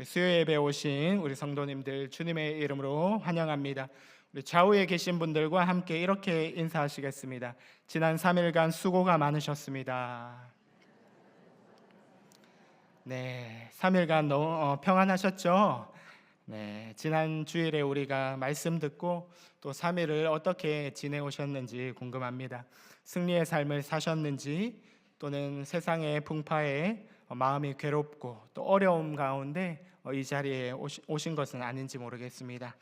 수요 예배 오신 우리 성도님들 주님의 이름으로 환영합니다. 우리 좌우에 계신 분들과 함께 이렇게 인사하시겠습니다. 지난 3일간 수고가 많으셨습니다. 네, 3일간 너무 평안하셨죠? 네, 지난 주일에 우리가 말씀 듣고 또 3일을 어떻게 지내오셨는지 궁금합니다. 승리의 삶을 사셨는지 또는 세상의 풍파에 마음이 괴롭고 또 어려움 가운데 이 자리에 오신 것은 아닌지 모르겠습니다.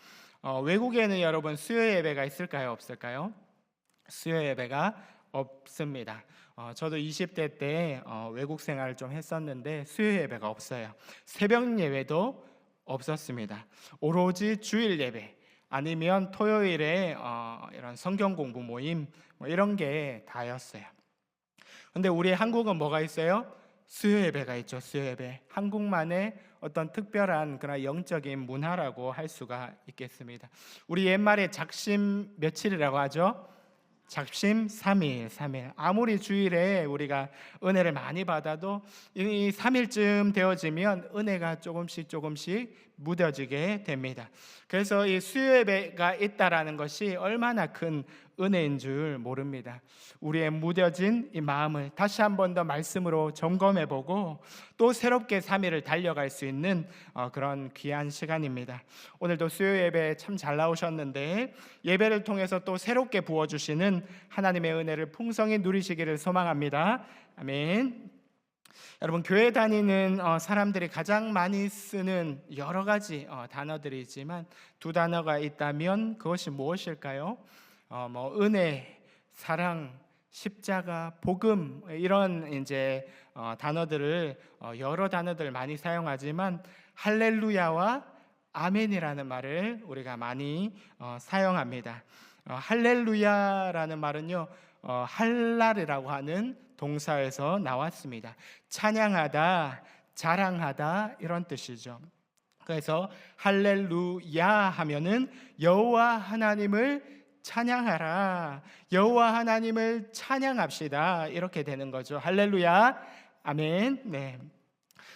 외국에는 여러분 수요 예배가 있을까요? 없을까요? 수요 예배가 없습니다. 저도 20대 때 외국 생활을 좀 했었는데 수요 예배가 없어요. 새벽 예배도 없었습니다. 오로지 주일 예배 아니면 토요일에 이런 성경 공부 모임 이런 게 다였어요. 근데 우리 한국은 뭐가 있어요? 수요 예배가 있죠. 수요 예배. 한국만의 어떤 특별한 그런 영적인 문화라고 할 수가 있겠습니다. 우리 옛말에 작심 며칠이라고 하죠? 작심 3일. 아무리 주일에 우리가 은혜를 많이 받아도 이 3일쯤 되어지면 은혜가 조금씩 무뎌지게 됩니다. 그래서 이 수요 예배가 있다라는 것이 얼마나 큰 은혜인 줄 모릅니다. 우리의 무뎌진 이 마음을 다시 한 번 더 말씀으로 점검해보고 또 새롭게 3일을 달려갈 수 있는 그런 귀한 시간입니다. 오늘도 수요 예배 참 잘 나오셨는데 예배를 통해서 또 새롭게 부어주시는 하나님의 은혜를 풍성히 누리시기를 소망합니다. 아멘. 여러분, 교회 다니는 사람들이 가장 많이 쓰는 여러 가지 단어들이 있지만 두 단어가 있다면 그것이 무엇일까요? 은혜, 사랑, 십자가, 복음 이런 이제 단어들을 여러 단어들 많이 사용하지만 할렐루야와 아멘이라는 말을 우리가 많이 사용합니다. 할렐루야라는 말은요, 할랄이라고 하는 동사에서 나왔습니다. 찬양하다, 자랑하다 이런 뜻이죠. 그래서 할렐루야 하면은 여호와 하나님을 찬양하라, 여호와 하나님을 찬양합시다 이렇게 되는 거죠. 할렐루야, 아멘. 네.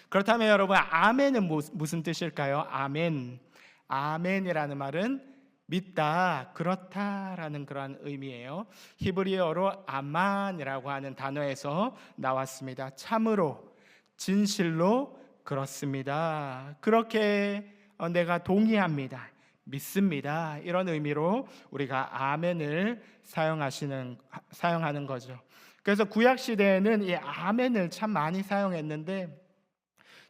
그렇다면 여러분, 아멘은 무슨 뜻일까요? 아멘. 아멘이라는 말은 믿다, 그렇다라는 그런 의미예요. 히브리어로 아만이라고 하는 단어에서 나왔습니다. 참으로, 진실로 그렇습니다. 그렇게 내가 동의합니다, 믿습니다. 이런 의미로 우리가 아멘을 사용하는 거죠. 그래서 구약 시대에는 이 아멘을 참 많이 사용했는데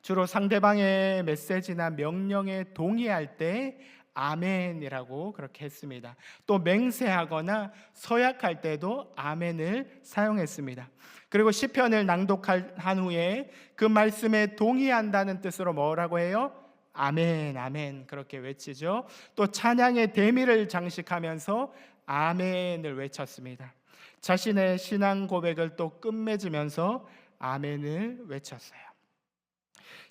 주로 상대방의 메시지나 명령에 동의할 때 아멘이라고 그렇게 했습니다. 또 맹세하거나 서약할 때도 아멘을 사용했습니다. 그리고 시편을 낭독한 후에 그 말씀에 동의한다는 뜻으로 뭐라고 해요? 아멘, 아멘 그렇게 외치죠. 또 찬양의 대미를 장식하면서 아멘을 외쳤습니다. 자신의 신앙 고백을 또 끝맺으면서 아멘을 외쳤어요.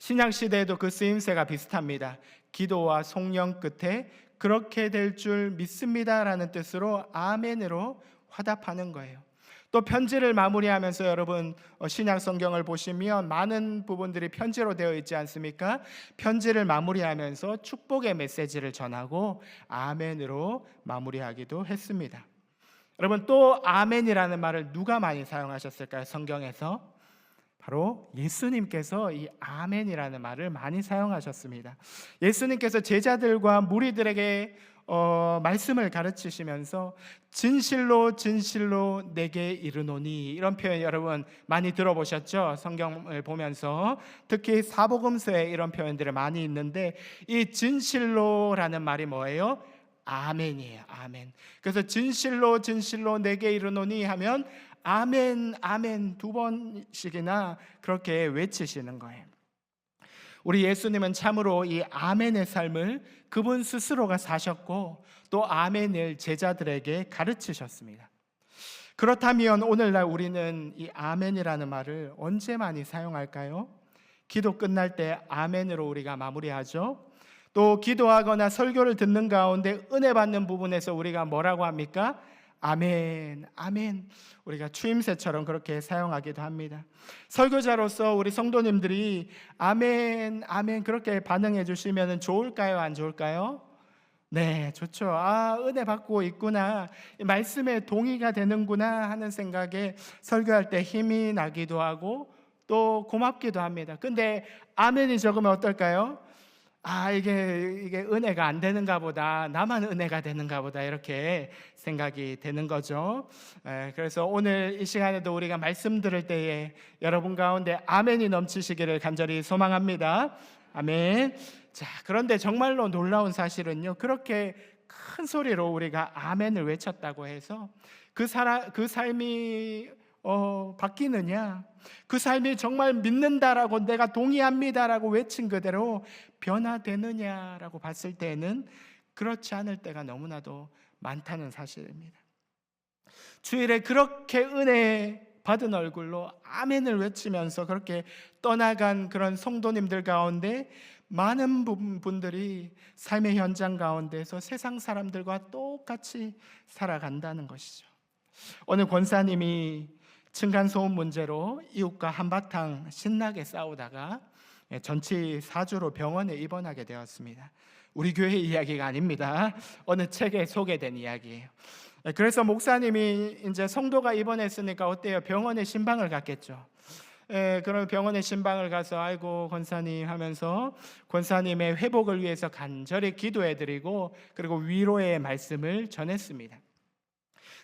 신약 시대에도 그 쓰임새가 비슷합니다. 기도와 송영 끝에 그렇게 될 줄 믿습니다라는 뜻으로 아멘으로 화답하는 거예요. 또 편지를 마무리하면서 여러분 신약 성경을 보시면 많은 부분들이 편지로 되어 있지 않습니까? 편지를 마무리하면서 축복의 메시지를 전하고 아멘으로 마무리하기도 했습니다. 여러분, 또 아멘이라는 말을 누가 많이 사용하셨을까요? 성경에서 바로 예수님께서 이 아멘이라는 말을 많이 사용하셨습니다. 예수님께서 제자들과 무리들에게 말씀을 가르치시면서 진실로 진실로 내게 이르노니 이런 표현 여러분 많이 들어보셨죠? 성경을 보면서 특히 사복음서에 이런 표현들이 많이 있는데 이 진실로라는 말이 뭐예요? 아멘이에요. 아멘. 그래서 진실로 진실로 내게 이르노니 하면 아멘, 아멘 두 번씩이나 그렇게 외치시는 거예요. 우리 예수님은 참으로 이 아멘의 삶을 그분 스스로가 사셨고 또 아멘을 제자들에게 가르치셨습니다. 그렇다면 오늘날 우리는 이 아멘이라는 말을 언제 많이 사용할까요? 기도 끝날 때 아멘으로 우리가 마무리하죠. 또 기도하거나 설교를 듣는 가운데 은혜 받는 부분에서 우리가 뭐라고 합니까? 아멘, 아멘. 우리가 추임새처럼 그렇게 사용하기도 합니다. 설교자로서 우리 성도님들이 아멘, 아멘 그렇게 반응해 주시면 좋을까요? 안 좋을까요? 네, 좋죠. 아, 은혜 받고 있구나. 이 말씀에 동의가 되는구나 하는 생각에 설교할 때 힘이 나기도 하고 또 고맙기도 합니다. 근데 아멘이 적으면 어떨까요? 아, 이게 은혜가 안 되는가 보다. 나만 은혜가 되는가 보다. 이렇게 생각이 되는 거죠. 그래서 오늘 이 시간에도 우리가 말씀 들을 때에 여러분 가운데 아멘이 넘치시기를 간절히 소망합니다. 아멘. 자, 그런데 정말로 놀라운 사실은요, 그렇게 큰 소리로 우리가 아멘을 외쳤다고 해서 그 삶이 바뀌느냐, 그 삶이 정말 믿는다라고 내가 동의합니다라고 외친 그대로 변화되느냐라고 봤을 때는 그렇지 않을 때가 너무나도 많다는 사실입니다. 주일에 그렇게 은혜 받은 얼굴로 아멘을 외치면서 그렇게 떠나간 그런 성도님들 가운데 많은 분들이 삶의 현장 가운데서 세상 사람들과 똑같이 살아간다는 것이죠. 오늘 권사님이 층간소음 문제로 이웃과 한바탕 신나게 싸우다가 전치 4주로 병원에 입원하게 되었습니다. 우리 교회 이야기가 아닙니다. 어느 책에 소개된 이야기예요. 그래서 목사님이 이제 성도가 입원했으니까 어때요? 병원에 신방을 갔겠죠. 그럼 병원에 신방을 가서 아이고 권사님 하면서 권사님의 회복을 위해서 간절히 기도해드리고 그리고 위로의 말씀을 전했습니다.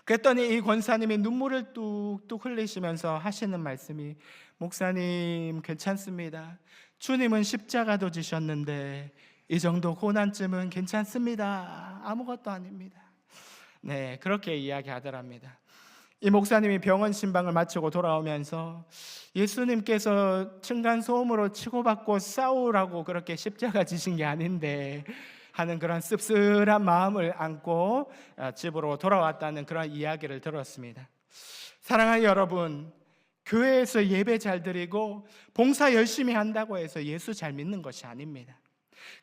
그랬더니 이 권사님이 눈물을 뚝뚝 흘리시면서 하시는 말씀이 목사님 괜찮습니다. 주님은 십자가도 지셨는데 이 정도 고난쯤은 괜찮습니다. 아무것도 아닙니다. 네, 그렇게 이야기하더랍니다. 이 목사님이 병원 신방을 마치고 돌아오면서 예수님께서 층간소음으로 치고받고 싸우라고 그렇게 십자가 지신 게 아닌데 하는 그런 씁쓸한 마음을 안고 집으로 돌아왔다는 그런 이야기를 들었습니다. 사랑하는 여러분, 교회에서 예배 잘 드리고 봉사 열심히 한다고 해서 예수 잘 믿는 것이 아닙니다.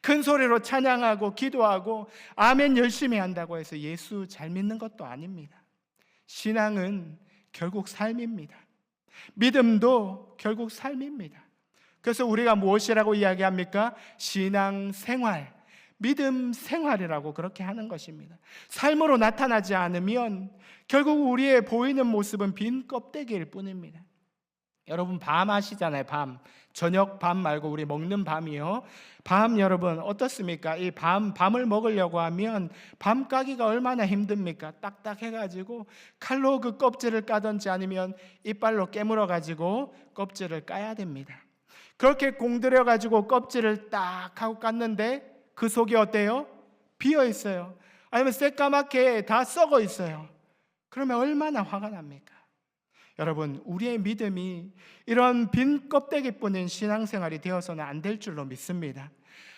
큰 소리로 찬양하고 기도하고 아멘 열심히 한다고 해서 예수 잘 믿는 것도 아닙니다. 신앙은 결국 삶입니다. 믿음도 결국 삶입니다. 그래서 우리가 무엇이라고 이야기합니까? 신앙 생활, 믿음 생활이라고 그렇게 하는 것입니다. 삶으로 나타나지 않으면 결국 우리의 보이는 모습은 빈 껍데기일 뿐입니다. 여러분 밤 아시잖아요. 밤, 저녁 밤 말고 우리 먹는 밤이요. 밤 여러분 어떻습니까? 이 밤을 먹으려고 하면 밤 까기가 얼마나 힘듭니까? 딱딱해가지고 칼로 그 껍질을 까든지 아니면 이빨로 깨물어가지고 껍질을 까야 됩니다. 그렇게 공들여가지고 껍질을 딱 하고 깠는데 그 속이 어때요? 비어 있어요. 아니면 새까맣게 다 썩어 있어요. 그러면 얼마나 화가 납니까? 여러분, 우리의 믿음이 이런 빈 껍데기뿐인 신앙생활이 되어서는 안 될 줄로 믿습니다.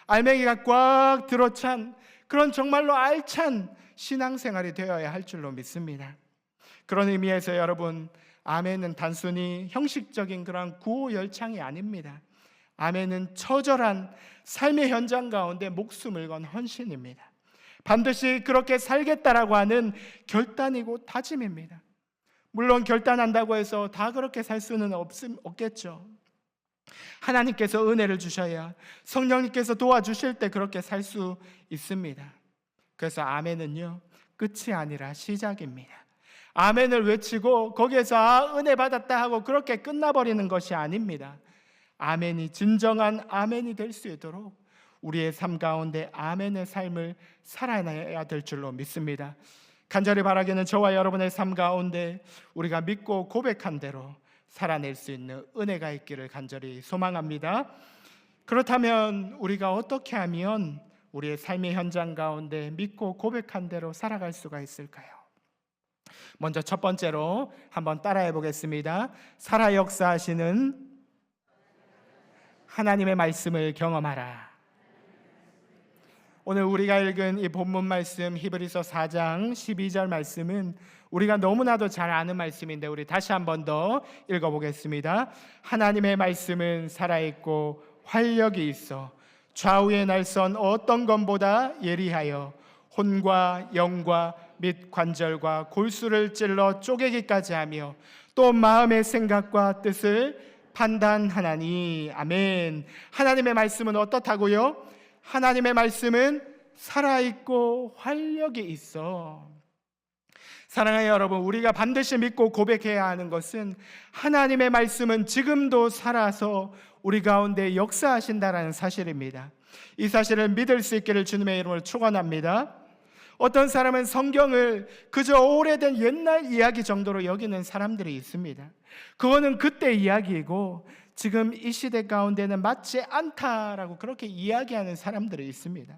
알맹이가 꽉 들어찬 그런 정말로 알찬 신앙생활이 되어야 할 줄로 믿습니다. 그런 의미에서 여러분, 아멘은 단순히 형식적인 그런 구호 열창이 아닙니다. 아멘은 처절한 삶의 현장 가운데 목숨을 건 헌신입니다. 반드시 그렇게 살겠다라고 하는 결단이고 다짐입니다. 물론 결단한다고 해서 다 그렇게 살 수는 없겠죠. 하나님께서 은혜를 주셔야 성령님께서 도와주실 때 그렇게 살 수 있습니다. 그래서 아멘은요, 끝이 아니라 시작입니다. 아멘을 외치고 거기에서 은혜 받았다 하고 그렇게 끝나버리는 것이 아닙니다. 아멘이 진정한 아멘이 될 수 있도록 우리의 삶 가운데 아멘의 삶을 살아내야 될 줄로 믿습니다. 간절히 바라기는 저와 여러분의 삶 가운데 우리가 믿고 고백한 대로 살아낼 수 있는 은혜가 있기를 간절히 소망합니다. 그렇다면 우리가 어떻게 하면 우리의 삶의 현장 가운데 믿고 고백한 대로 살아갈 수가 있을까요? 먼저 첫 번째로 한번 따라해 보겠습니다. 살아 역사하시는 하나님의 말씀을 경험하라. 오늘 우리가 읽은 이 본문 말씀 히브리서 4장 12절 말씀은 우리가 너무나도 잘 아는 말씀인데 우리 다시 한 번 더 읽어보겠습니다. 하나님의 말씀은 살아있고 활력이 있어 좌우의 날선 어떤 것보다 예리하여 혼과 영과 및 관절과 골수를 찔러 쪼개기까지 하며 또 마음의 생각과 뜻을 판단하나니. 아멘. 하나님의 말씀은 어떻다고요? 하나님의 말씀은 살아있고 활력이 있어. 사랑하는 여러분, 우리가 반드시 믿고 고백해야 하는 것은 하나님의 말씀은 지금도 살아서 우리 가운데 역사하신다라는 사실입니다. 이 사실을 믿을 수 있기를 주님의 이름으로 축원합니다. 어떤 사람은 성경을 그저 오래된 옛날 이야기 정도로 여기는 사람들이 있습니다. 그거는 그때 이야기이고 지금 이 시대 가운데는 맞지 않다라고 그렇게 이야기하는 사람들이 있습니다.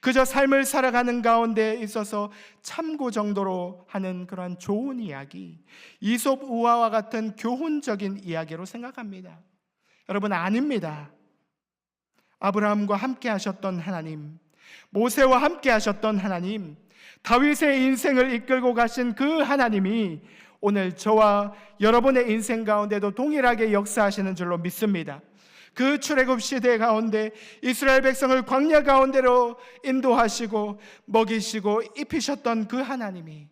그저 삶을 살아가는 가운데 있어서 참고 정도로 하는 그러한 좋은 이야기, 이솝 우화와 같은 교훈적인 이야기로 생각합니다. 여러분, 아닙니다. 아브라함과 함께 하셨던 하나님, 모세와 함께 하셨던 하나님, 다윗의 인생을 이끌고 가신 그 하나님이 오늘 저와 여러분의 인생 가운데도 동일하게 역사하시는 줄로 믿습니다. 그 출애굽 시대 가운데 이스라엘 백성을 광야 가운데로 인도하시고 먹이시고 입히셨던 그 하나님이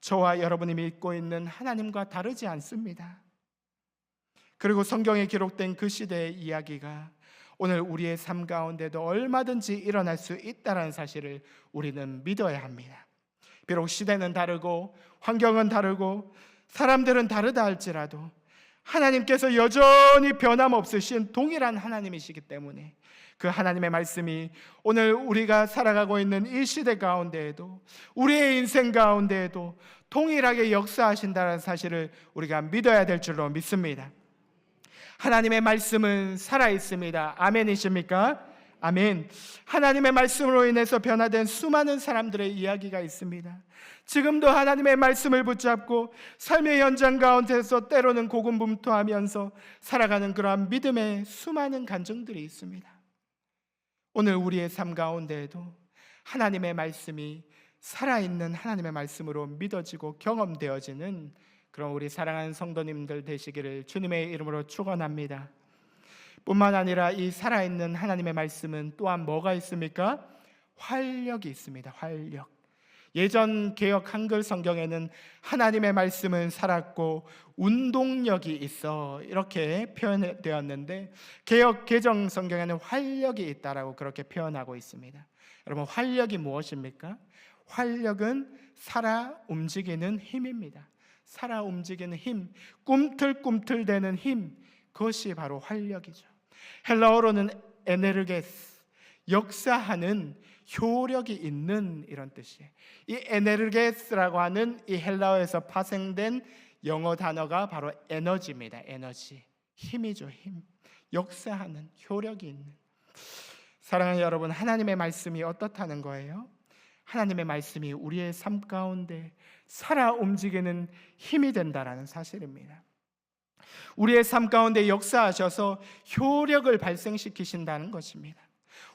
저와 여러분이 믿고 있는 하나님과 다르지 않습니다. 그리고 성경에 기록된 그 시대의 이야기가 오늘 우리의 삶 가운데도 얼마든지 일어날 수 있다는 사실을 우리는 믿어야 합니다. 비록 시대는 다르고 환경은 다르고 사람들은 다르다 할지라도 하나님께서 여전히 변함없으신 동일한 하나님이시기 때문에 그 하나님의 말씀이 오늘 우리가 살아가고 있는 이 시대 가운데에도 우리의 인생 가운데에도 동일하게 역사하신다는 사실을 우리가 믿어야 될 줄로 믿습니다. 하나님의 말씀은 살아있습니다. 아멘이십니까? 아멘. 하나님의 말씀으로 인해서 변화된 수많은 사람들의 이야기가 있습니다. 지금도 하나님의 말씀을 붙잡고 삶의 현장 가운데서 때로는 고군분투하면서 살아가는 그러한 믿음의 수많은 간증들이 있습니다. 오늘 우리의 삶 가운데에도 하나님의 말씀이 살아있는 하나님의 말씀으로 믿어지고 경험되어지는 그런 우리 사랑하는 성도님들 되시기를 주님의 이름으로 축원합니다. 뿐만 아니라 이 살아있는 하나님의 말씀은 또한 뭐가 있습니까? 활력이 있습니다. 활력. 예전 개역 한글 성경에는 하나님의 말씀은 살았고 운동력이 있어 이렇게 표현되었는데 개역 개정 성경에는 활력이 있다라고 그렇게 표현하고 있습니다. 여러분, 활력이 무엇입니까? 활력은 살아 움직이는 힘입니다. 살아 움직이는 힘, 꿈틀꿈틀대는 힘, 그것이 바로 활력이죠. 헬라어로는 에네르게스, 역사하는 효력이 있는 이런 뜻이에요. 이 에네르게스라고 하는 이 헬라어에서 파생된 영어 단어가 바로 에너지입니다. 에너지, 힘이죠. 힘, 역사하는 효력이 있는. 사랑하는 여러분, 하나님의 말씀이 어떻다는 거예요? 하나님의 말씀이 우리의 삶 가운데 살아 움직이는 힘이 된다라는 사실입니다. 우리의 삶 가운데 역사하셔서 효력을 발생시키신다는 것입니다.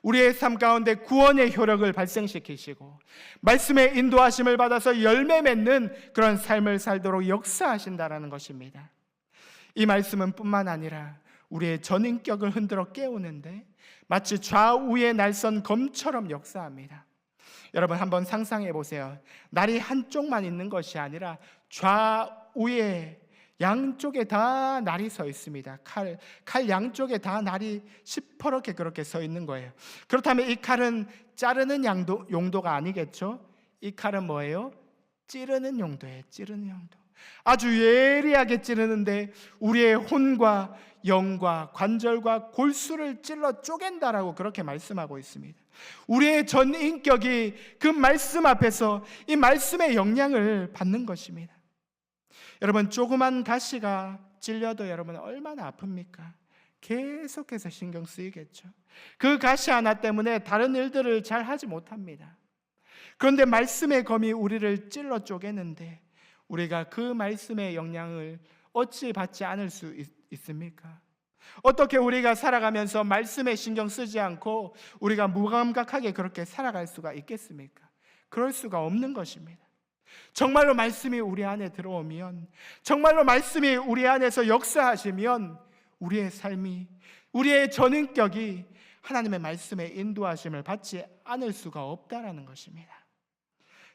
우리의 삶 가운데 구원의 효력을 발생시키시고 말씀의 인도하심을 받아서 열매 맺는 그런 삶을 살도록 역사하신다는 것입니다. 이 말씀은 뿐만 아니라 우리의 전인격을 흔들어 깨우는데 마치 좌우의 날선 검처럼 역사합니다. 여러분, 한번 상상해 보세요. 날이 한쪽만 있는 것이 아니라 좌우에 양쪽에 다 날이 서 있습니다. 칼 양쪽에 다 날이 시퍼렇게 그렇게 서 있는 거예요. 그렇다면 이 칼은 자르는 용도가 아니겠죠? 이 칼은 뭐예요? 찌르는 용도예요. 찌르는 용도. 아주 예리하게 찌르는데 우리의 혼과 영과 관절과 골수를 찔러 쪼갠다라고 그렇게 말씀하고 있습니다. 우리의 전 인격이 그 말씀 앞에서 이 말씀의 영향을 받는 것입니다. 여러분, 조그만 가시가 찔려도 여러분 얼마나 아픕니까? 계속해서 신경 쓰이겠죠. 그 가시 하나 때문에 다른 일들을 잘 하지 못합니다. 그런데 말씀의 검이 우리를 찔러 쪼개는데 우리가 그 말씀의 영향을 어찌 받지 않을 수 있습니까? 어떻게 우리가 살아가면서 말씀에 신경 쓰지 않고 우리가 무감각하게 그렇게 살아갈 수가 있겠습니까? 그럴 수가 없는 것입니다. 정말로 말씀이 우리 안에 들어오면, 정말로 말씀이 우리 안에서 역사하시면 우리의 삶이, 우리의 전인격이 하나님의 말씀의 인도하심을 받지 않을 수가 없다라는 것입니다.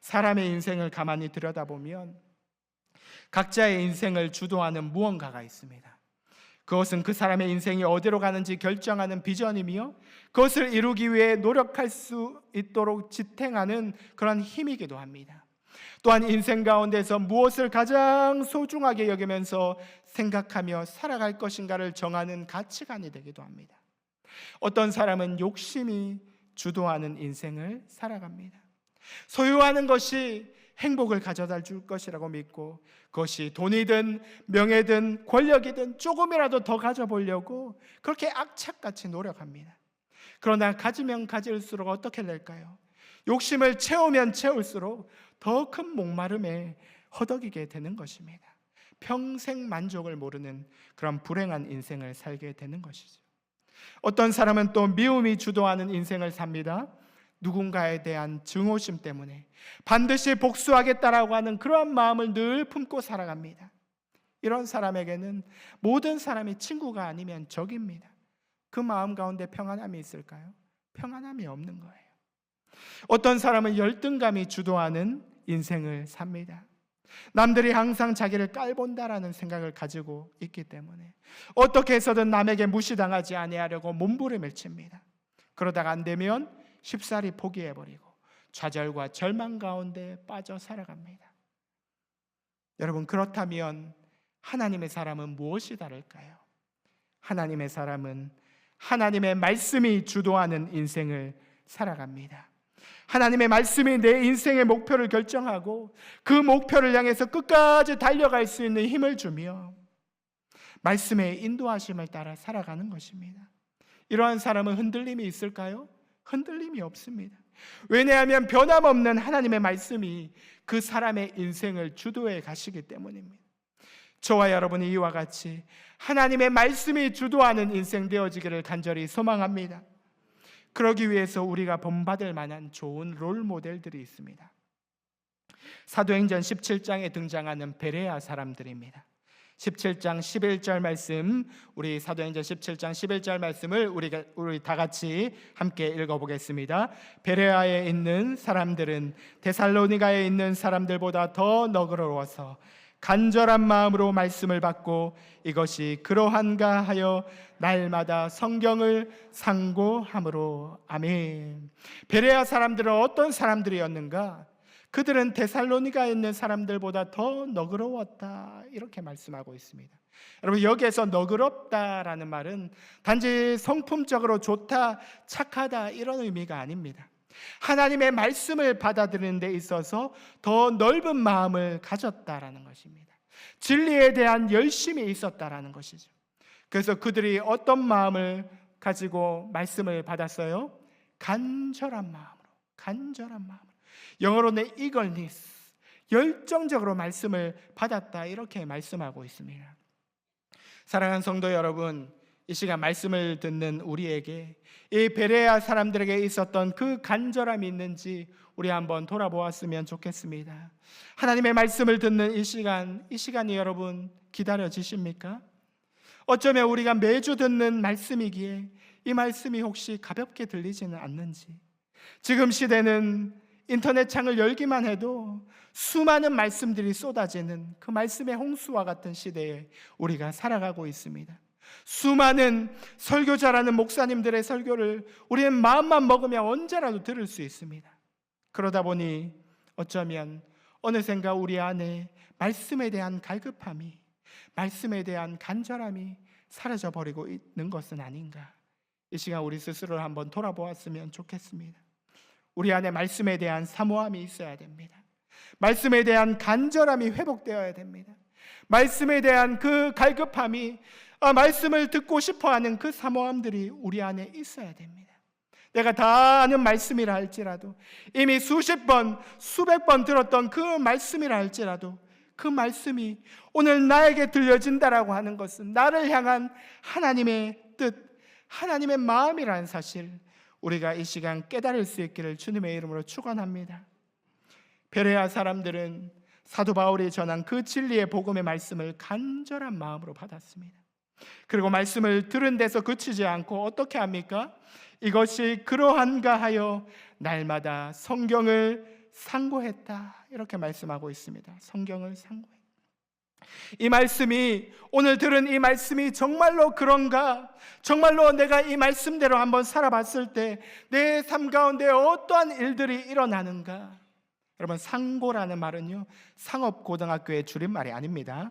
사람의 인생을 가만히 들여다보면 각자의 인생을 주도하는 무언가가 있습니다. 그것은 그 사람의 인생이 어디로 가는지 결정하는 비전이며 그것을 이루기 위해 노력할 수 있도록 지탱하는 그런 힘이기도 합니다. 또한 인생 가운데서 무엇을 가장 소중하게 여기면서 생각하며 살아갈 것인가를 정하는 가치관이 되기도 합니다. 어떤 사람은 욕심이 주도하는 인생을 살아갑니다. 소유하는 것이 행복을 가져다 줄 것이라고 믿고 그것이 돈이든 명예든 권력이든 조금이라도 더 가져보려고 그렇게 악착같이 노력합니다. 그러나 가지면 가질수록 어떻게 될까요? 욕심을 채우면 채울수록 더 큰 목마름에 허덕이게 되는 것입니다. 평생 만족을 모르는 그런 불행한 인생을 살게 되는 것이죠. 어떤 사람은 또 미움이 주도하는 인생을 삽니다. 누군가에 대한 증오심 때문에 반드시 복수하겠다라고 하는 그러한 마음을 늘 품고 살아갑니다. 이런 사람에게는 모든 사람이 친구가 아니면 적입니다. 그 마음 가운데 평안함이 있을까요? 평안함이 없는 거예요. 어떤 사람은 열등감이 주도하는 인생을 삽니다. 남들이 항상 자기를 깔본다라는 생각을 가지고 있기 때문에 어떻게 해서든 남에게 무시당하지 아니하려고 몸부림을 칩니다. 그러다가 안 되면 쉽사리 포기해버리고 좌절과 절망 가운데 빠져 살아갑니다. 여러분, 그렇다면 하나님의 사람은 무엇이 다를까요? 하나님의 사람은 하나님의 말씀이 주도하는 인생을 살아갑니다. 하나님의 말씀이 내 인생의 목표를 결정하고 그 목표를 향해서 끝까지 달려갈 수 있는 힘을 주며 말씀의 인도하심을 따라 살아가는 것입니다. 이러한 사람은 흔들림이 있을까요? 흔들림이 없습니다. 왜냐하면 변함없는 하나님의 말씀이 그 사람의 인생을 주도해 가시기 때문입니다. 저와 여러분이 이와 같이 하나님의 말씀이 주도하는 인생 되어지기를 간절히 소망합니다. 그러기 위해서 우리가 본받을 만한 좋은 롤 모델들이 있습니다. 사도행전 17장에 등장하는 베레아 사람들입니다. 17장 11절 말씀, 우리 사도행전 17장 11절 말씀을 우리 다 같이 함께 읽어보겠습니다. 베레아에 있는 사람들은 데살로니가에 있는 사람들보다 더 너그러워서 간절한 마음으로 말씀을 받고 이것이 그러한가 하여 날마다 성경을 상고함으로. 아멘. 베레아 사람들은 어떤 사람들이었는가? 그들은 데살로니가에 있는 사람들보다 더 너그러웠다, 이렇게 말씀하고 있습니다. 여러분, 여기에서 너그럽다라는 말은 단지 성품적으로 좋다, 착하다 이런 의미가 아닙니다. 하나님의 말씀을 받아들이는 데 있어서 더 넓은 마음을 가졌다라는 것입니다. 진리에 대한 열심이 있었다라는 것이죠. 그래서 그들이 어떤 마음을 가지고 말씀을 받았어요? 간절한 마음으로. 영어로는 eagerness, 열정적으로 말씀을 받았다, 이렇게 말씀하고 있습니다. 사랑하는 성도 여러분, 이 시간 말씀을 듣는 우리에게 이 베레아 사람들에게 있었던 그 간절함이 있는지 우리 한번 돌아보았으면 좋겠습니다. 하나님의 말씀을 듣는 이 시간이 여러분 기다려지십니까? 어쩌면 우리가 매주 듣는 말씀이기에 이 말씀이 혹시 가볍게 들리지는 않는지, 지금 시대는 인터넷 창을 열기만 해도 수많은 말씀들이 쏟아지는 그 말씀의 홍수와 같은 시대에 우리가 살아가고 있습니다. 수많은 설교자라는 목사님들의 설교를 우리는 마음만 먹으면 언제라도 들을 수 있습니다. 그러다 보니 어쩌면 어느샌가 우리 안에 말씀에 대한 갈급함이, 말씀에 대한 간절함이 사라져버리고 있는 것은 아닌가. 이 시간 우리 스스로를 한번 돌아보았으면 좋겠습니다. 우리 안에 말씀에 대한 사모함이 있어야 됩니다. 말씀에 대한 간절함이 회복되어야 됩니다. 말씀에 대한 그 갈급함이, 말씀을 듣고 싶어하는 그 사모함들이 우리 안에 있어야 됩니다. 내가 다 아는 말씀이라 할지라도, 이미 수십 번, 수백 번 들었던 그 말씀이라 할지라도, 그 말씀이 오늘 나에게 들려진다라고 하는 것은 나를 향한 하나님의 뜻, 하나님의 마음이라는 사실, 우리가 이 시간 깨달을 수 있기를 주님의 이름으로 축원합니다. 베레아 사람들은 사도 바울이 전한 그 진리의 복음의 말씀을 간절한 마음으로 받았습니다. 그리고 말씀을 들은 데서 그치지 않고 어떻게 합니까? 이것이 그러한가 하여 날마다 성경을 상고했다. 이렇게 말씀하고 있습니다. 성경을 상고했다. 이 말씀이, 오늘 들은 이 말씀이 정말로 그런가? 정말로 내가 이 말씀대로 한번 살아봤을 때 내 삶 가운데 어떠한 일들이 일어나는가? 여러분, 상고라는 말은요, 상업고등학교의 줄임말이 아닙니다.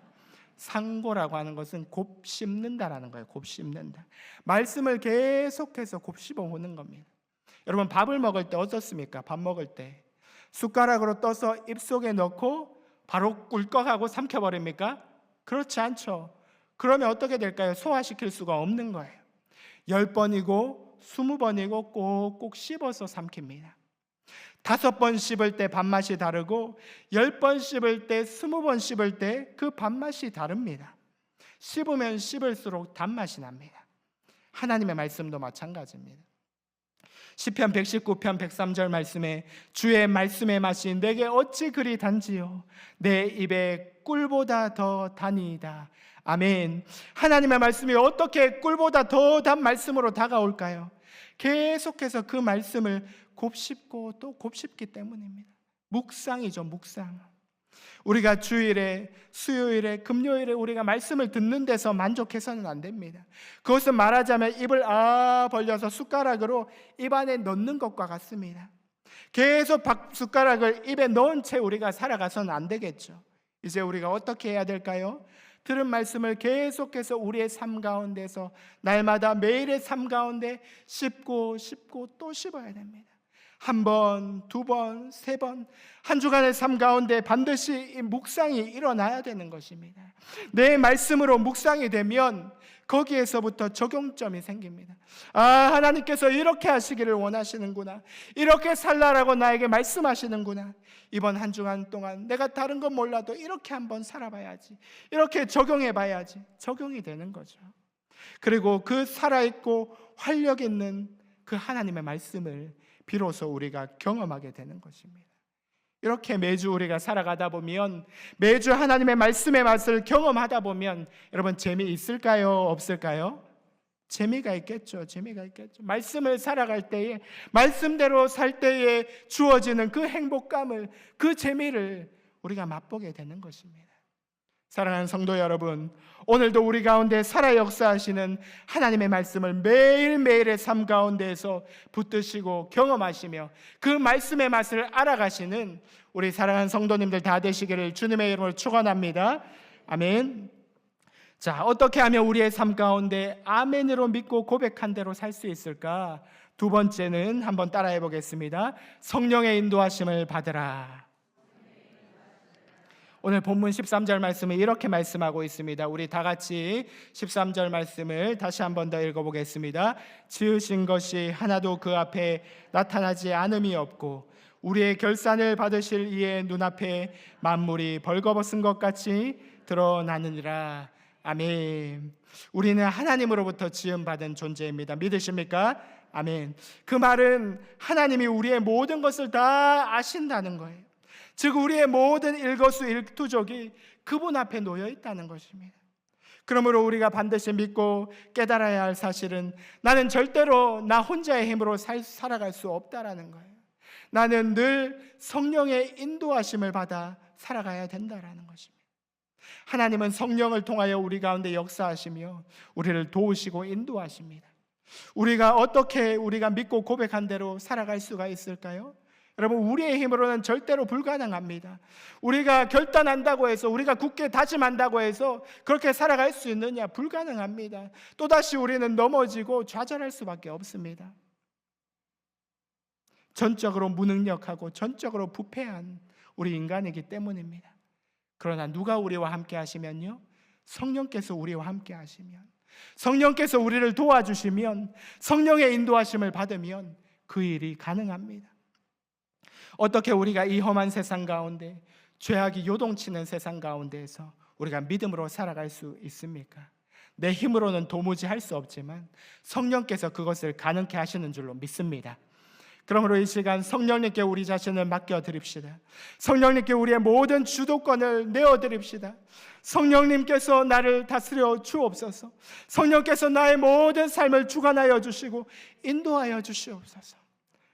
상고라고 하는 것은 곱씹는다라는 거예요. 곱씹는다. 말씀을 계속해서 곱씹어 오는 겁니다. 여러분, 밥을 먹을 때 어떻습니까? 밥 먹을 때 숟가락으로 떠서 입속에 넣고 바로 꿀꺽하고 삼켜버립니까? 그렇지 않죠. 그러면 어떻게 될까요? 소화시킬 수가 없는 거예요. 10번이고 20번이고 꼭꼭 씹어서 삼킵니다. 5번 씹을 때 밥맛이 다르고 10번 씹을 때 20번 씹을 때 그 밥맛이 다릅니다. 씹으면 씹을수록 단맛이 납니다. 하나님의 말씀도 마찬가지입니다. 시편 119편 103절 말씀에 주의 말씀의 맛이 내게 어찌 그리 단지요 내 입에 꿀보다 더 다니이다. 아멘. 하나님의 말씀이 어떻게 꿀보다 더 단 말씀으로 다가올까요? 계속해서 그 말씀을 곱씹고 또 곱씹기 때문입니다. 묵상이죠, 묵상. 우리가 주일에, 수요일에, 금요일에 우리가 말씀을 듣는 데서 만족해서는 안 됩니다. 그것은 말하자면 입을 벌려서 숟가락으로 입 안에 넣는 것과 같습니다. 계속 숟가락을 입에 넣은 채 우리가 살아가서는 안 되겠죠. 이제 우리가 어떻게 해야 될까요? 들은 말씀을 계속해서 우리의 삶 가운데서 날마다 매일의 삶 가운데 씹고 또 씹어야 됩니다. 1번, 2번, 3번, 한 주간의 삶 가운데 반드시 이 묵상이 일어나야 되는 것입니다. 내 말씀으로 묵상이 되면 거기에서부터 적용점이 생깁니다. 하나님께서 이렇게 하시기를 원하시는구나, 이렇게 살라라고 나에게 말씀하시는구나, 이번 한 주간 동안 내가 다른 건 몰라도 이렇게 한번 살아봐야지, 이렇게 적용해봐야지, 적용이 되는 거죠. 그리고 그 살아있고 활력 있는 그 하나님의 말씀을 비로소 우리가 경험하게 되는 것입니다. 이렇게 매주 우리가 살아가다 보면, 매주 하나님의 말씀의 맛을 경험하다 보면 여러분, 재미있을까요? 없을까요? 재미가 있겠죠. 재미가 있겠죠. 말씀을 살아갈 때에, 말씀대로 살 때에 주어지는 그 행복감을, 그 재미를 우리가 맛보게 되는 것입니다. 사랑하는 성도 여러분, 오늘도 우리 가운데 살아 역사하시는 하나님의 말씀을 매일매일의 삶 가운데에서 붙드시고 경험하시며 그 말씀의 맛을 알아가시는 우리 사랑하는 성도님들 다 되시기를 주님의 이름으로 축원합니다. 아멘. 자, 어떻게 하면 우리의 삶 가운데 아멘으로 믿고 고백한 대로 살 수 있을까? 두 번째는 한번 따라해 보겠습니다. 성령의 인도하심을 받으라. 오늘 본문 13절 말씀을 이렇게 말씀하고 있습니다. 우리 다 같이 13절 말씀을 다시 한번 더 읽어보겠습니다. 지으신 것이 하나도 그 앞에 나타나지 않음이 없고 우리의 결산을 받으실 이의 눈앞에 만물이 벌거벗은 것 같이 드러나느니라. 아멘. 우리는 하나님으로부터 지음받은 존재입니다. 믿으십니까? 아멘. 그 말은 하나님이 우리의 모든 것을 다 아신다는 거예요. 즉 우리의 모든 일거수일투족이 그분 앞에 놓여 있다는 것입니다. 그러므로 우리가 반드시 믿고 깨달아야 할 사실은 나는 절대로 나 혼자의 힘으로 살아갈 수 없다라는 거예요. 나는 늘 성령의 인도하심을 받아 살아가야 된다라는 것입니다. 하나님은 성령을 통하여 우리 가운데 역사하시며 우리를 도우시고 인도하십니다. 우리가 어떻게 우리가 믿고 고백한 대로 살아갈 수가 있을까요? 여러분, 우리의 힘으로는 절대로 불가능합니다. 우리가 결단한다고 해서, 우리가 굳게 다짐한다고 해서 그렇게 살아갈 수 있느냐? 불가능합니다. 또다시 우리는 넘어지고 좌절할 수밖에 없습니다. 전적으로 무능력하고 전적으로 부패한 우리 인간이기 때문입니다. 그러나 누가 우리와 함께 하시면요? 성령께서 우리와 함께 하시면, 성령께서 우리를 도와주시면, 성령의 인도하심을 받으면 그 일이 가능합니다. 어떻게 우리가 이 험한 세상 가운데, 죄악이 요동치는 세상 가운데에서 우리가 믿음으로 살아갈 수 있습니까? 내 힘으로는 도무지 할 수 없지만 성령께서 그것을 가능케 하시는 줄로 믿습니다. 그러므로 이 시간 성령님께 우리 자신을 맡겨드립시다. 성령님께 우리의 모든 주도권을 내어드립시다. 성령님께서 나를 다스려 주옵소서. 성령께서 나의 모든 삶을 주관하여 주시고 인도하여 주시옵소서.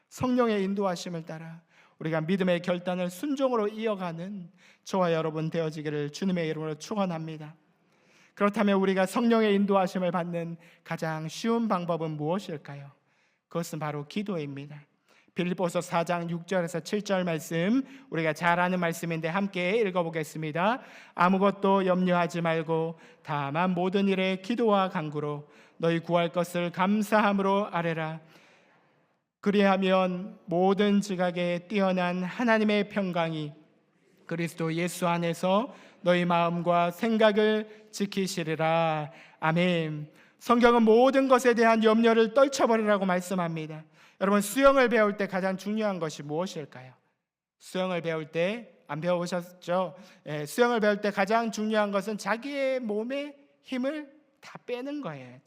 성령의 인도하심을 따라 우리가 믿음의 결단을 순종으로 이어가는 저와 여러분 되어지기를 주님의 이름으로 축원합니다. 그렇다면 우리가 성령의 인도하심을 받는 가장 쉬운 방법은 무엇일까요? 그것은 바로 기도입니다. 빌립보서 4장 6절에서 7절 말씀, 우리가 잘 아는 말씀인데 함께 읽어보겠습니다. 아무것도 염려하지 말고 다만 모든 일에 기도와 간구로 너희 구할 것을 감사함으로 아뢰라. 그리하면 모든 지각에 뛰어난 하나님의 평강이 그리스도 예수 안에서 너희 마음과 생각을 지키시리라. 아멘. 성경은 모든 것에 대한 염려를 떨쳐버리라고 말씀합니다. 여러분, 수영을 배울 때 가장 중요한 것이 무엇일까요? 수영을 배울 때 안 배워보셨죠? 수영을 배울 때 가장 중요한 것은 자기의 몸의 힘을 다 빼는 거예요.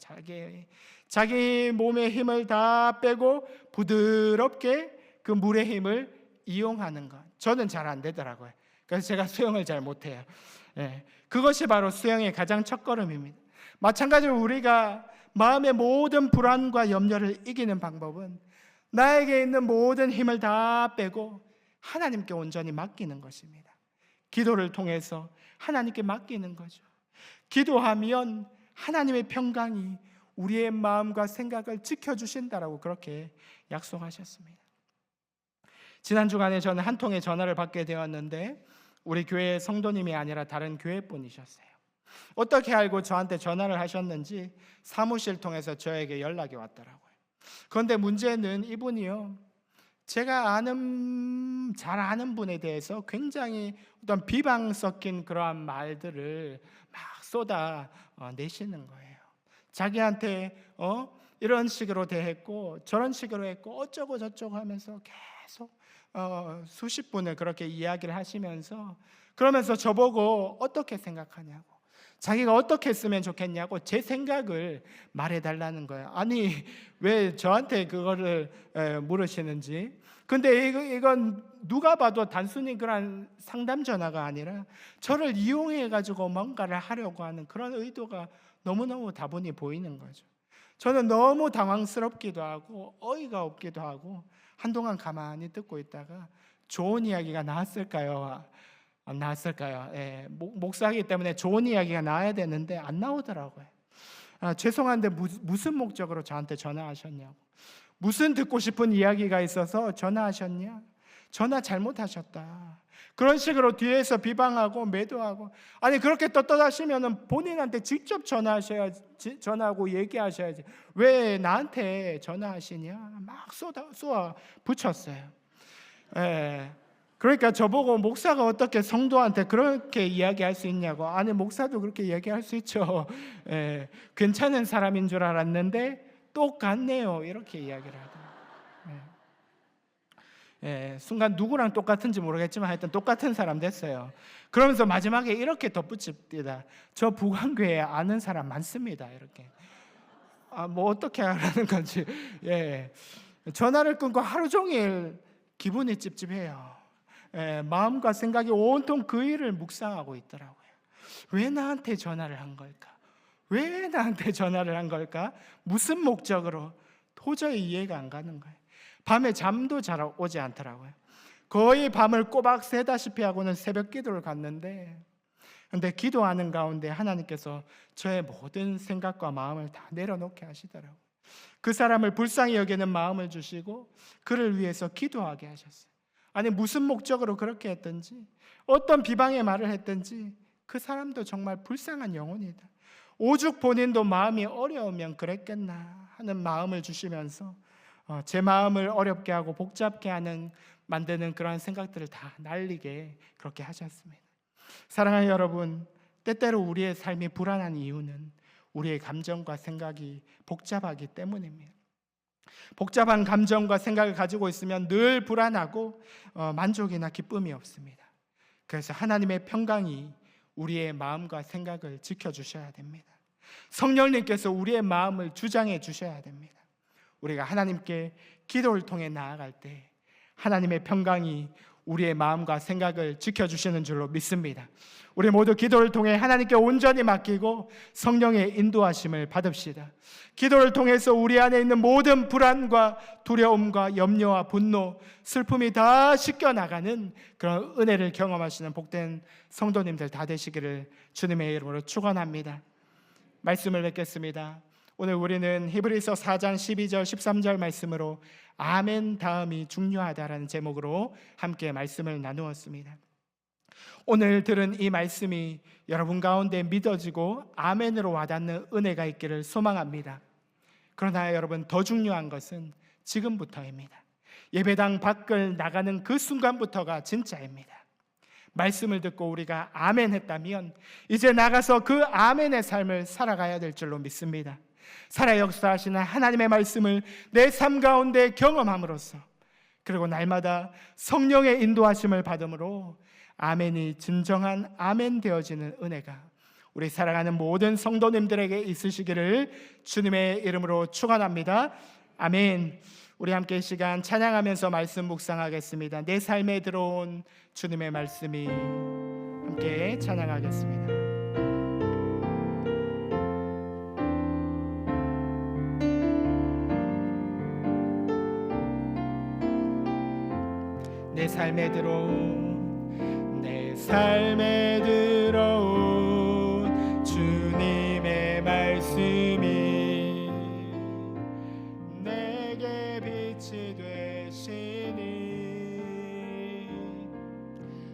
자기 몸의 힘을 다 빼고 부드럽게 그 물의 힘을 이용하는 것. 저는 잘 안 되더라고요. 그래서 제가 수영을 잘 못해요. 그것이 바로 수영의 가장 첫걸음입니다. 마찬가지로 우리가 마음의 모든 불안과 염려를 이기는 방법은 나에게 있는 모든 힘을 다 빼고 하나님께 온전히 맡기는 것입니다. 기도를 통해서 하나님께 맡기는 거죠. 기도하면 하나님의 평강이 우리의 마음과 생각을 지켜주신다라고 그렇게 약속하셨습니다. 지난 주간에 저는 한 통의 전화를 받게 되었는데 우리 교회 성도님이 아니라 다른 교회 분이셨어요. 어떻게 알고 저한테 전화를 하셨는지 사무실 통해서 저에게 연락이 왔더라고요. 그런데 문제는 이분이요, 제가 잘 아는 분에 대해서 굉장히 어떤 비방 섞인 그러한 말들을 막 쏟아내시는 거예요. 자기한테 이런 식으로 대했고 저런 식으로 했고 어쩌고 저쩌고 하면서 계속 수십 분을 그렇게 이야기를 하시면서, 그러면서 저보고 어떻게 생각하냐고, 자기가 어떻게 했으면 좋겠냐고 제 생각을 말해달라는 거예요. 아니, 왜 저한테 그거를 물으시는지. 근데 이건 누가 봐도 단순히 그런 상담 전화가 아니라 저를 이용해가지고 뭔가를 하려고 하는 그런 의도가 너무너무 다분히 보이는 거죠. 저는 너무 당황스럽기도 하고 어이가 없기도 하고 한동안 가만히 듣고 있다가 좋은 이야기가 나왔을까요? 안 나왔을까요? 목사이기 때문에 좋은 이야기가 나와야 되는데 안 나오더라고요. 죄송한데 무슨 목적으로 저한테 전화하셨냐고, 무슨 듣고 싶은 이야기가 있어서 전화하셨냐? 전화 잘못하셨다. 그런 식으로 뒤에서 비방하고 매도하고, 아니 그렇게 떳떳하시면 본인한테 직접 전화하고 얘기하셔야지 왜 나한테 전화하시냐? 막 쏘아 붙였어요. 그러니까 저보고 목사가 어떻게 성도한테 그렇게 이야기할 수 있냐고. 아니, 목사도 그렇게 이야기할 수 있죠. 괜찮은 사람인 줄 알았는데 똑같네요, 이렇게 이야기를 하더라고요. 순간 누구랑 똑같은지 모르겠지만 하여튼 똑같은 사람 됐어요. 그러면서 마지막에 이렇게 덧붙입니다. 저 부관교회에 아는 사람 많습니다. 이렇게. 뭐 어떻게 하라는 건지. 전화를 끊고 하루 종일 기분이 찝찝해요. 마음과 생각이 온통 그 일을 묵상하고 있더라고요. 왜 나한테 전화를 한 걸까? 왜 나한테 전화를 한 걸까? 무슨 목적으로? 도저히 이해가 안 가는 거예요. 밤에 잠도 잘 오지 않더라고요. 거의 밤을 꼬박 새다시피 하고는 새벽 기도를 갔는데, 근데 기도하는 가운데 하나님께서 저의 모든 생각과 마음을 다 내려놓게 하시더라고요. 그 사람을 불쌍히 여기는 마음을 주시고 그를 위해서 기도하게 하셨어요. 아니, 무슨 목적으로 그렇게 했든지, 어떤 비방의 말을 했든지 그 사람도 정말 불쌍한 영혼이다. 오죽 본인도 마음이 어려우면 그랬겠나 하는 마음을 주시면서 제 마음을 어렵게 하고 복잡게 만드는 그런 생각들을 다 날리게 그렇게 하셨습니다. 사랑하는 여러분, 때때로 우리의 삶이 불안한 이유는 우리의 감정과 생각이 복잡하기 때문입니다. 복잡한 감정과 생각을 가지고 있으면 늘 불안하고 만족이나 기쁨이 없습니다. 그래서 하나님의 평강이 우리의 마음과 생각을 지켜주셔야 됩니다. 성령님께서 우리의 마음을 주장해 주셔야 됩니다. 우리가 하나님께 기도를 통해 나아갈 때 하나님의 평강이 우리의 마음과 생각을 지켜주시는 줄로 믿습니다. 우리 모두 기도를 통해 하나님께 온전히 맡기고 성령의 인도하심을 받읍시다. 기도를 통해서 우리 안에 있는 모든 불안과 두려움과 염려와 분노, 슬픔이 다 씻겨나가는 그런 은혜를 경험하시는 복된 성도님들 다 되시기를 주님의 이름으로 축원합니다. 말씀을 뵙겠습니다. 오늘 우리는 히브리서 4장 12절 13절 말씀으로 아멘 다음이 중요하다라는 제목으로 함께 말씀을 나누었습니다. 오늘 들은 이 말씀이 여러분 가운데 믿어지고 아멘으로 와닿는 은혜가 있기를 소망합니다. 그러나 여러분, 더 중요한 것은 지금부터입니다. 예배당 밖을 나가는 그 순간부터가 진짜입니다. 말씀을 듣고 우리가 아멘 했다면 이제 나가서 그 아멘의 삶을 살아가야 될 줄로 믿습니다. 살아 역사하시는 하나님의 말씀을 내 삶 가운데 경험함으로써, 그리고 날마다 성령의 인도하심을 받음으로 아멘이 진정한 아멘 되어지는 은혜가 우리 사랑하는 모든 성도님들에게 있으시기를 주님의 이름으로 축원합니다. 아멘. 우리 함께 시간 찬양하면서 말씀 묵상하겠습니다. 내 삶에 들어온 주님의 말씀이 함께 찬양하겠습니다. 내 삶에 들어온 주님의 말씀이 내게 빛이 되시니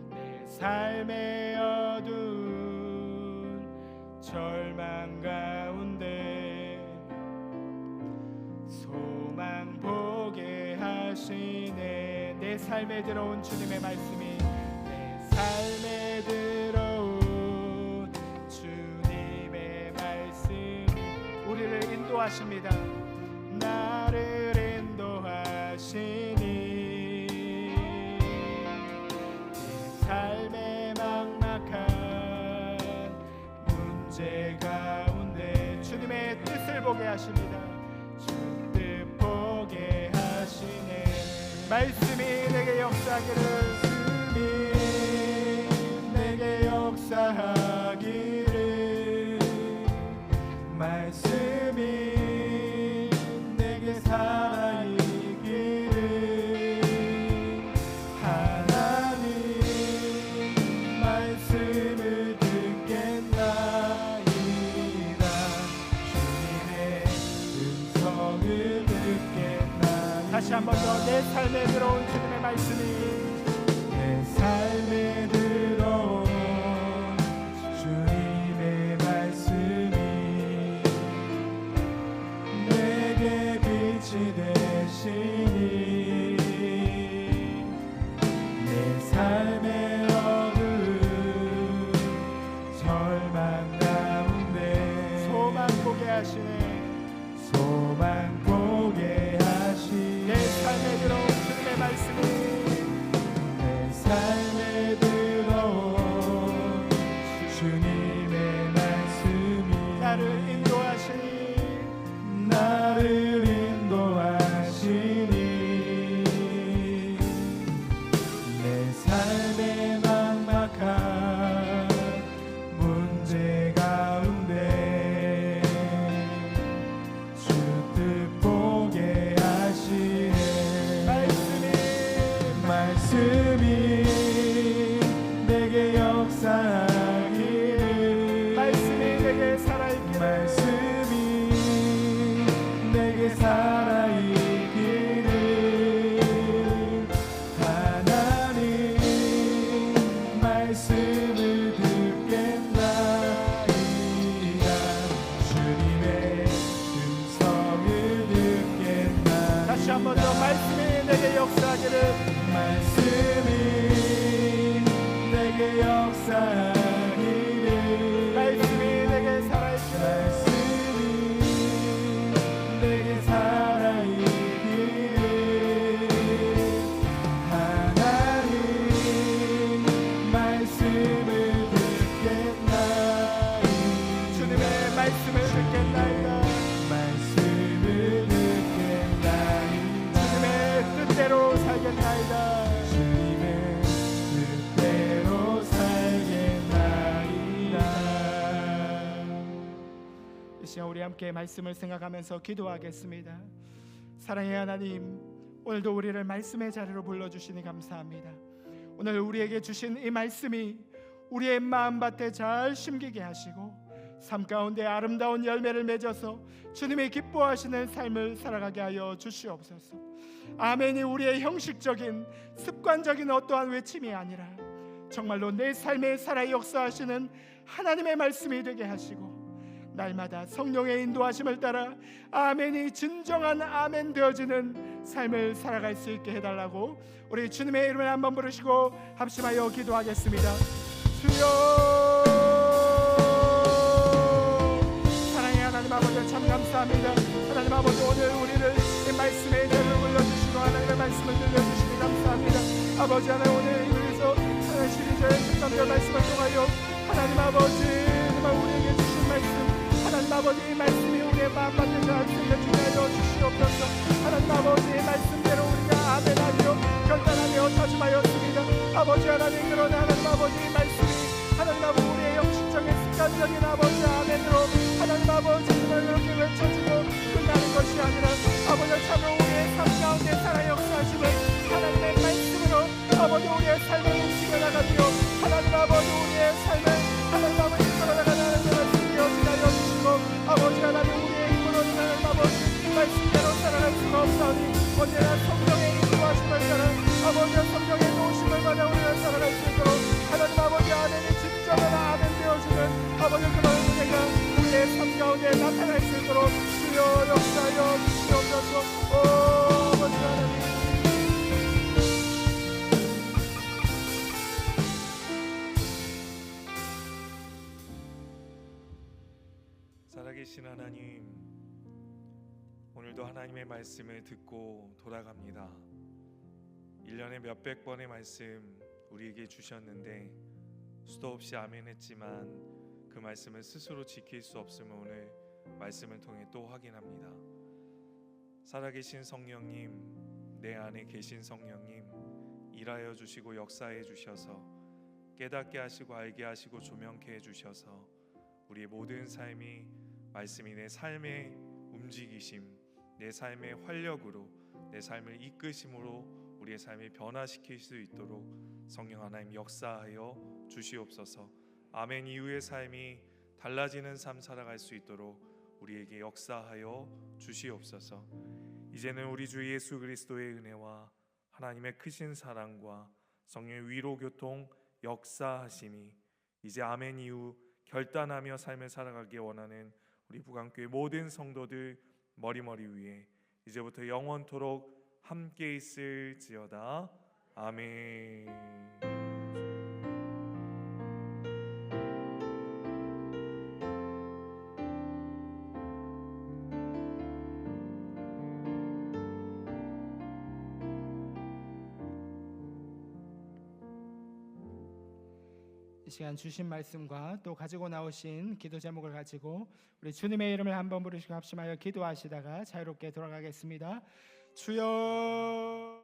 내 삶의 어두운 절망 가운데 소망 보게 하시네. 내 삶에 들어온 주님의 말씀이 삶에 들어온 주님의 말씀이 우리를 인도하십니다. 나를 인도하시니 삶의 막막한 문제 가운데 주님의 뜻을 보게 하십니다. 주 뜻 보게 하시네. 말씀이 내게 역사하기를 역사하기를 말씀이 내게 살아있기를 하나님 말씀을 듣겠나이다. 주님의 음성을 듣겠나이다. 다시 한 번 더 내 삶에 들어온 주님의 말씀이 내 삶에 들어온 주님의 말씀이 내게 빛이 되시니 내 삶의 어두운 절망 가운데 소망 보게 하시네. 소망 보게 하시네. 내 삶에 들어온 주님의 말씀이 내 삶에 들어온 주님의 말씀이 나를 인도하시니 내 삶의 막막한 문제 가운데 주 뜻 보게 하시네. 말씀이 내게 역사하기를 말씀이 내게 살아있기를 말씀이 내게 살아있기를 하나님 말씀을 듣겠나이다. 주님의 음성을 듣겠나이다. 다시 한 번 더 말씀이 내게 역사하기를 말씀이 내게 역사하기를 말씀이 내게 살아있기를 말씀이 내게 살아있기를 하나님 말씀을 듣겠나이다. 주님의 말씀을 듣겠나이다. 말씀을 듣겠나이다. 주님의 뜻대로 살겠나이다. 주님의 함께 말씀을 생각하면서 기도하겠습니다. 사랑의 하나님, 오늘도 우리를 말씀의 자리로 불러주시니 감사합니다. 오늘 우리에게 주신 이 말씀이 우리의 마음밭에 잘 심기게 하시고 삶 가운데 아름다운 열매를 맺어서 주님이 기뻐하시는 삶을 살아가게 하여 주시옵소서. 아멘이 우리의 형식적인 습관적인 어떠한 외침이 아니라 정말로 내 삶에 살아 역사하시는 하나님의 말씀이 되게 하시고 날마다 성령의 인도하심을 따라 아멘이 진정한 아멘 되어지는 삶을 살아갈 수 있게 해달라고 우리 주님의 이름을 한번 부르시고 합심하여 기도하겠습니다. 주여, 사랑의 하나님 아버지 참 감사합니다. 하나님 아버지 오늘 우리를 이 말씀의 은혜를 올려주시고 하나님의 말씀을 들려주시니 감사합니다. 아버지 하나님 오늘 여기서 하나님 시리즈의 13절 말씀을 통하여 하나님 아버지 정말 우리에게 주신 말씀 하나님 아버지 이 말씀이 우리의 마음밭에 잘 새겨지게 하여 주시옵소서. 하나님 아버지 이 말씀대로 우리가 아멘하며 결단하며 다짐하였습니다. 아버지 하나님, 그러나 하나님 아버지 이 말씀이 하나님 아버지 우리의 형식적인 습관적인 아버지 아멘으로 하나님 아버지 정말 그렇게 외쳐지고 끝나는 것이 아니라 아버지 참으로 우리의 삶 가운데 살아 역사하심을 하나님의 말씀으로 아버지 우리의 삶을 움직여 나가며 하나님 아버지 우리의 삶을 하나님 아버지 이끌어나가는 하나님의 말씀이 여지하여 주시고 아버지 하나님 우리의 힘으로는 하나님 아버지 말씀대로 살아갈 수가 없사오니 언제나 성령의 인도하심을 따라 아버지 성령의 도우심을 받아 우리가 살아갈 수 있도록 하나님 아버지 아멘이 직접으로 아멘 되어주는 아버지 그런 은혜가 우리의 삶 가운데 나타날 수 있도록 주여 역사하여 주시옵소서. 오 아버지 하나님, 살아계신 하나님, 오늘도 하나님의 말씀을 듣고 돌아갑니다. 1년에 몇백 번의 말씀 우리에게 주셨는데 수도 없이 아멘 했지만 그 말씀을 스스로 지킬 수 없음을 오늘 말씀을 통해 또 확인합니다. 살아계신 성령님, 내 안에 계신 성령님, 일하여 주시고 역사해 주셔서 깨닫게 하시고 알게 하시고 조명케 해 주셔서 우리의 모든 삶이 말씀이 내 삶의 움직이심, 내 삶의 활력으로 내 삶을 이끄심으로 우리의 삶을 변화시킬 수 있도록 성령 하나님 역사하여 주시옵소서. 아멘 이후의 삶이 달라지는 삶 살아갈 수 있도록 우리에게 역사하여 주시옵소서. 이제는 우리 주 예수 그리스도의 은혜와 하나님의 크신 사랑과 성령의 위로 교통 역사하심이 이제 아멘 이후 결단하며 삶을 살아가기 원하는 우리 부강교회 모든 성도들 머리머리 위에 이제부터 영원토록 함께 있을지어다. 아멘. 이 시간 주신 말씀과 또 가지고 나오신 기도 제목을 가지고 우리 주님의 이름을 한번 부르시고 합심하여 기도하시다가 자유롭게 돌아가겠습니다. 주여.